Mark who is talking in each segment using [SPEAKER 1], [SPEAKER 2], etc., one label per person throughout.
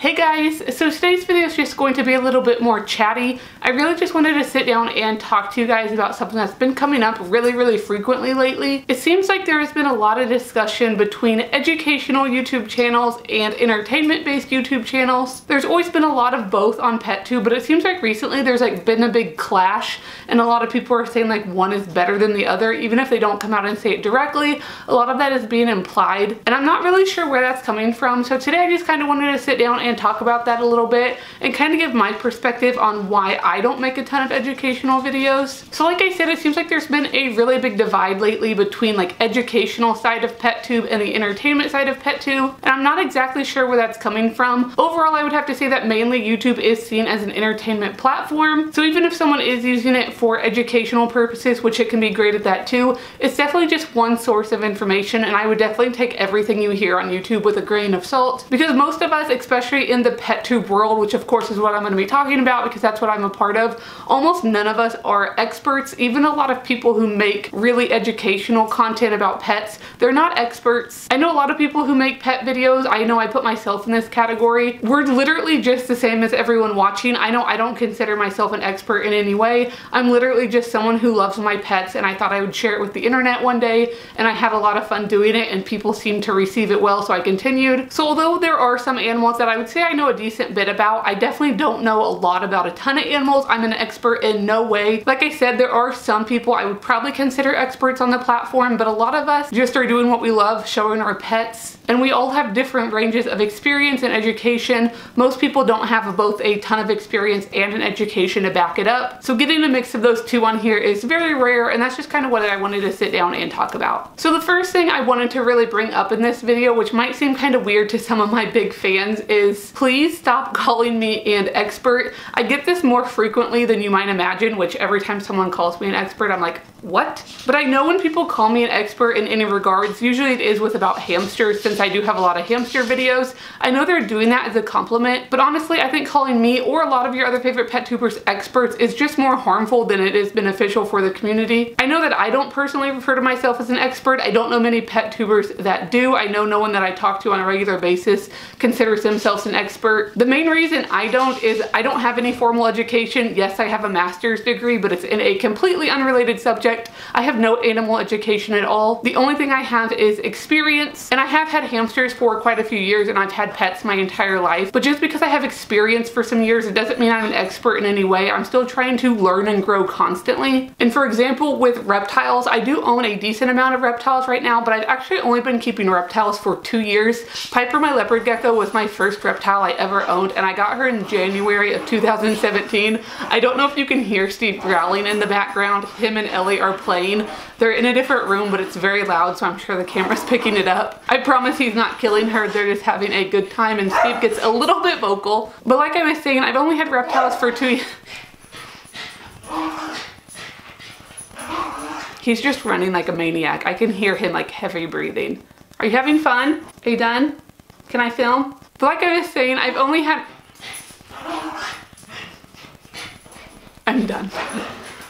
[SPEAKER 1] Hey guys, so today's video is just going to be a little bit more chatty. I really just wanted to sit down and talk to you guys about something that's been coming up really frequently lately. It seems like there has been a lot of discussion between educational YouTube channels and entertainment-based YouTube channels. There's always been a lot of both on PetTube, but it seems like recently there's been a big clash, and a lot of people are saying one is better than the other, even if they don't come out and say it directly. A lot of that is being implied, and I'm not really sure where that's coming from. So today I just kind of wanted to sit down and talk about that a little bit and kind of give my perspective on why I don't make a ton of educational videos. So like I said, it seems like there's been a really big divide lately between educational side of PetTube and the entertainment side of PetTube, and I'm not exactly sure where that's coming from. Overall, I would have to say that mainly YouTube is seen as an entertainment platform, so even if someone is using it for educational purposes, which it can be great at that too, it's definitely just one source of information, and I would definitely take everything you hear on YouTube with a grain of salt, because most of us, especially in the PetTube world, which of course is what I'm going to be talking about because that's what I'm a part of, almost none of us are experts. Even a lot of people who make really educational content about pets, they're not experts. I know a lot of people who make pet videos. I know I put myself in this category. We're literally just the same as everyone watching. I know I don't consider myself an expert in any way. I'm literally just someone who loves my pets, and I thought I would share it with the internet one day, and I had a lot of fun doing it, and people seemed to receive it well, so I continued. So although there are some animals that I would say I know a decent bit about, I definitely don't know a lot about a ton of animals. I'm an expert in no way. Like I said, there are some people I would probably consider experts on the platform, but a lot of us just are doing what we love, showing our pets, and we all have different ranges of experience and education. Most people don't have both a ton of experience and an education to back it up, so getting a mix of those two on here is very rare, and that's just kind of what I wanted to sit down and talk about. So the first thing I wanted to really bring up in this video, which might seem kind of weird to some of my big fans, is please stop calling me an expert. I get this more frequently than you might imagine, which every time someone calls me an expert, I'm like, what? But I know when people call me an expert in any regards, usually it is with about hamsters, since I do have a lot of hamster videos. I know they're doing that as a compliment, but honestly, I think calling me or a lot of your other favorite pet tubers experts is just more harmful than it is beneficial for the community. I know that I don't personally refer to myself as an expert. I don't know many pet tubers that do. I know no one that I talk to on a regular basis considers themselves an expert. The main reason I don't is I don't have any formal education. Yes, I have a master's degree, but it's in a completely unrelated subject. I have no animal education at all. The only thing I have is experience, and I have had hamsters for quite a few years, and I've had pets my entire life, but just because I have experience for some years, it doesn't mean I'm an expert in any way. I'm still trying to learn and grow constantly. And for example, with reptiles, I do own a decent amount of reptiles right now, but I've actually only been keeping reptiles for 2 years. Piper, my leopard gecko, was my first reptile I ever owned, and I got her in January of 2017. I don't know if you can hear Steve growling in the background. Him and Ellie are playing. They're in a different room, but it's very loud, so I'm sure the camera's picking it up. I promise he's not killing her. They're just having a good time, and Steve gets a little bit vocal. But like I was saying, I've only had reptiles for 2 years. He's just running like a maniac. I can hear him heavy breathing. Are you having fun? Are you done? Can I film? But like I was saying, I've only had... I'm done.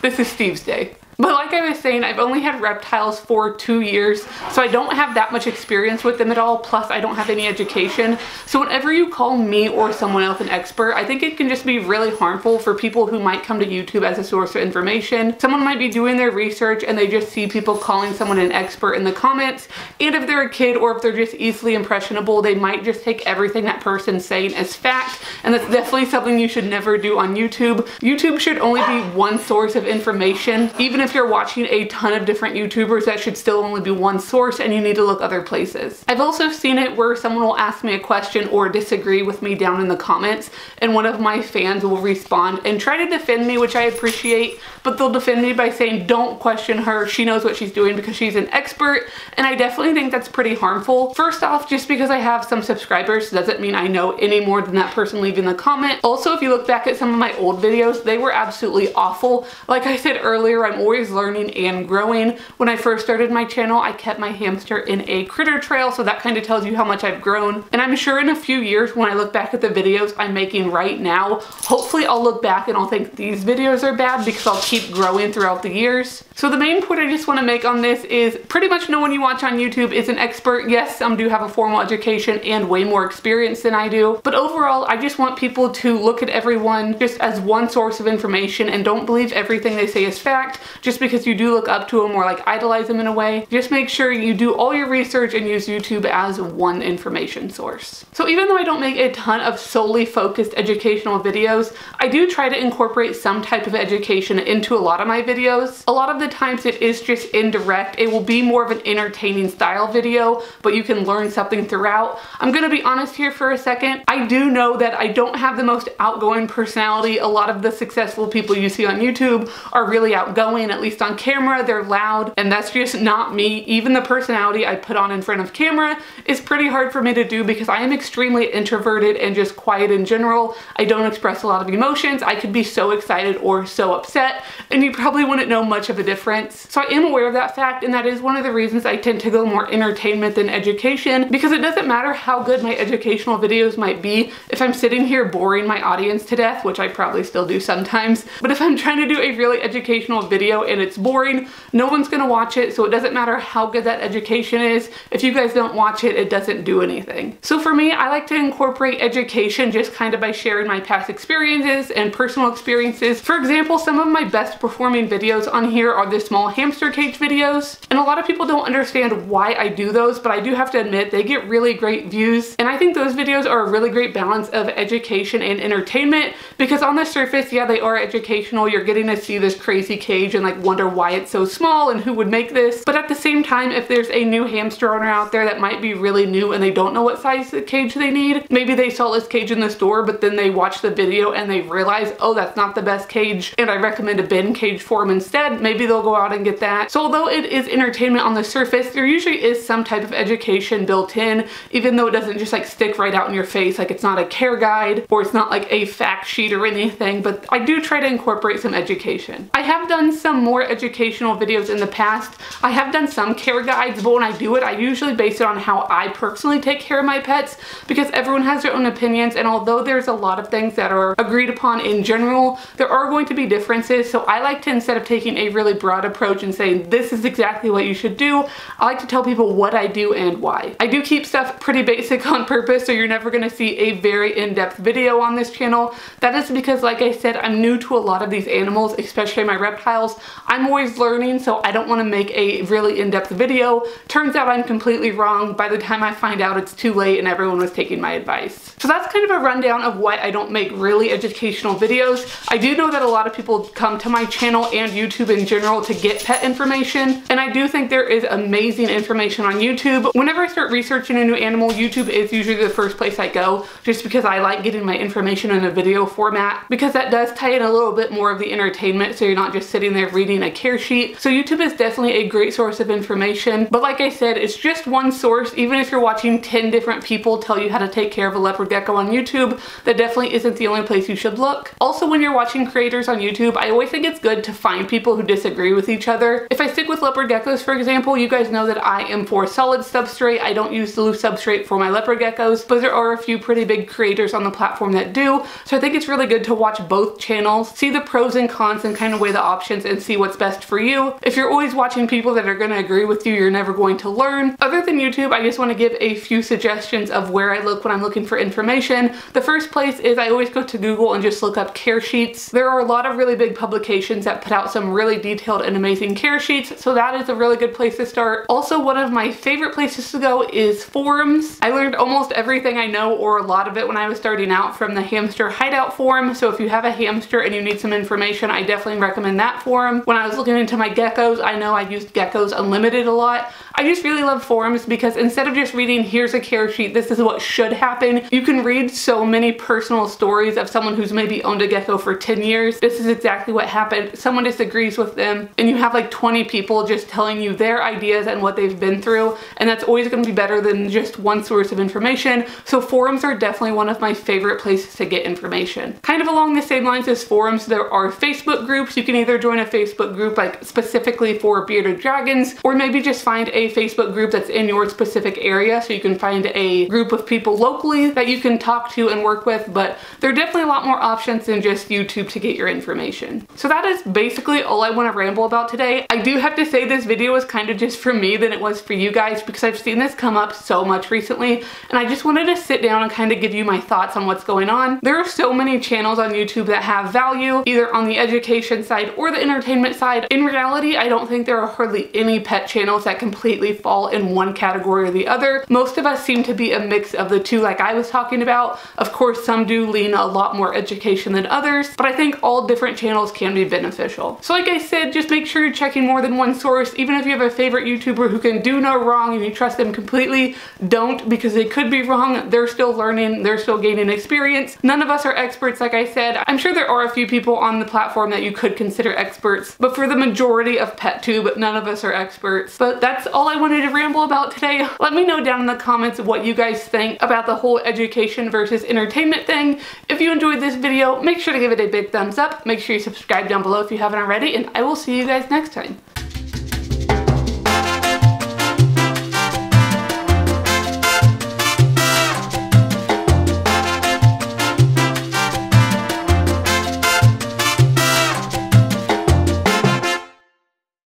[SPEAKER 1] This is Steve's day. But like I was saying, I've only had reptiles for 2 years, so I don't have that much experience with them at all, plus I don't have any education. So whenever you call me or someone else an expert, I think it can just be really harmful for people who might come to YouTube as a source of information. Someone might be doing their research and they just see people calling someone an expert in the comments, and if they're a kid or if they're just easily impressionable, they might just take everything that person's saying as fact, and that's definitely something you should never do on YouTube. YouTube should only be one source of information. Even if you're watching a ton of different YouTubers, that should still only be one source, and you need to look other places. I've also seen it where someone will ask me a question or disagree with me down in the comments, and one of my fans will respond and try to defend me, which I appreciate, but they'll defend me by saying, don't question her, she knows what she's doing because she's an expert, and I definitely think that's pretty harmful. First off, just because I have some subscribers doesn't mean I know any more than that person leaving the comment. Also, if you look back at some of my old videos, they were absolutely awful. Like I said earlier, I'm always always learning and growing. When I first started my channel, I kept my hamster in a critter trail, so that kind of tells you how much I've grown. And I'm sure in a few years when I look back at the videos I'm making right now, hopefully I'll look back and I'll think these videos are bad because I'll keep growing throughout the years. So the main point I just want to make on this is pretty much no one you watch on YouTube is an expert. Yes, some do have a formal education and way more experience than I do, but overall I just want people to look at everyone just as one source of information and don't believe everything they say is fact just because you do look up to them or like idolize them in a way. Just make sure you do all your research and use YouTube as one information source. So even though I don't make a ton of solely focused educational videos, I do try to incorporate some type of education into a lot of my videos. A lot of the times it is just indirect. It will be more of an entertaining style video, but you can learn something throughout. I'm gonna be honest here for a second. I do know that I don't have the most outgoing personality. A lot of the successful people you see on YouTube are really outgoing, at least on camera. They're loud, and that's just not me. Even the personality I put on in front of camera is pretty hard for me to do because I am extremely introverted and just quiet in general. I don't express a lot of emotions. I could be so excited or so upset, and you probably wouldn't know much of a difference. So I am aware of that fact, and that is one of the reasons I tend to go more entertainment than education, because it doesn't matter how good my educational videos might be if I'm sitting here boring my audience to death, which I probably still do sometimes. But if I'm trying to do a really educational video and it's boring, no one's gonna watch it, so it doesn't matter how good that education is. If you guys don't watch it, it doesn't do anything. So for me, I like to incorporate education just kind of by sharing my past experiences and personal experiences. For example, some of my best performing videos on here are the small hamster cage videos, and a lot of people don't understand why I do those, but I do have to admit they get really great views, and I think those videos are a really great balance of education and entertainment, because on the surface, yeah, they are educational. You're getting to see this crazy cage and like wonder why it's so small and who would make this, but at the same time, if there's a new hamster owner out there that might be really new and they don't know what size cage they need, maybe they saw this cage in the store, but then they watch the video and they realize, oh, that's not the best cage, and I recommend a bin cage for them instead. Maybe they'll go out and get that. So although it is entertainment on the surface, there usually is some type of education built in, even though it doesn't just like stick right out in your face. Like it's not a care guide or it's not like a fact sheet or anything, but I do try to incorporate some education. I have done some more educational videos in the past. I have done some care guides, but when I do it, I usually base it on how I personally take care of my pets, because everyone has their own opinions, and although there's a lot of things that are agreed upon in general, there are going to be differences. So I like to, instead of taking a really broad approach and saying this is exactly what you should do, I like to tell people what I do and why. I do keep stuff pretty basic on purpose, so you're never going to see a very in-depth video on this channel. That is because, like I said, I'm new to a lot of these animals, especially my reptiles. I'm always learning, so I don't want to make a really in-depth video. Turns out I'm completely wrong. By the time I find out, it's too late and everyone was taking my advice. So that's kind of a rundown of why I don't make really educational videos. I do know that a lot of people come to my channel and YouTube in general to get pet information, and I do think there is amazing information on YouTube. Whenever I start researching a new animal, YouTube is usually the first place I go, just because I like getting my information in a video format, because that does tie in a little bit more of the entertainment, so you're not just sitting there reading a care sheet. So YouTube is definitely a great source of information, but like I said, it's just one source. Even if you're watching 10 different people tell you how to take care of a leopard gecko on YouTube, that definitely isn't the only place you should look. Also, when you're watching creators on YouTube, I always think it's good to find people who disagree with each other. If I stick with leopard geckos, for example, you guys know that I am for solid substrate. I don't use the loose substrate for my leopard geckos, but there are a few pretty big creators on the platform that do. So I think it's really good to watch both channels, see the pros and cons and kind of weigh the options and see what's best for you. If you're always watching people that are going to agree with you, you're never going to learn. Other than YouTube, I just want to give a few suggestions of where I look when I'm looking for information. The first place is I always go to Google and just look up care sheets. There are a lot of really big publications that put out some really detailed and amazing care sheets, so that is a really good place to start. Also, one of my favorite places to go is forums. I learned almost everything I know, or a lot of it, when I was starting out from the hamster hideout forum. So if you have a hamster and you need some information, I definitely recommend that forum. When I was looking into my geckos, I know I used Geckos Unlimited a lot. I just really love forums because instead of just reading, here's a care sheet, this is what should happen, you can read so many personal stories of someone who's maybe owned a gecko for 10 years. This is exactly what happened. Someone disagrees with them and you have like 20 people just telling you their ideas and what they've been through, and that's always going to be better than just one source of information. So forums are definitely one of my favorite places to get information. Kind of along the same lines as forums, there are Facebook groups. You can either join a Facebook group like specifically for bearded dragons, or maybe just find a Facebook group that's in your specific area, so you can find a group of people locally that you can talk to and work with. But there are definitely a lot more options than just YouTube to get your information. So that is basically all I want to ramble about today. I do have to say this video was kind of just for me than it was for you guys, because I've seen this come up so much recently and I just wanted to sit down and kind of give you my thoughts on what's going on. There are so many channels on YouTube that have value, either on the education side or the entertainment side. In reality, I don't think there are hardly any pet channels that completely fall in one category or the other. Most of us seem to be a mix of the two, like I was talking about. Of course, some do lean a lot more education than others, but I think all different channels can be beneficial. So like I said, just make sure you're checking more than one source. Even if you have a favorite YouTuber who can do no wrong and you trust them completely, don't, because they could be wrong. They're still learning, they're still gaining experience. None of us are experts, like I said. I'm sure there are a few people on the platform that you could consider experts, but for the majority of PetTube, none of us are experts. But that's all I wanted to ramble about today. Let me know down in the comments what you guys think about the whole education versus entertainment thing. If you enjoyed this video, make sure to give it a big thumbs up. Make sure you subscribe down below if you haven't already, and I will see you guys next time.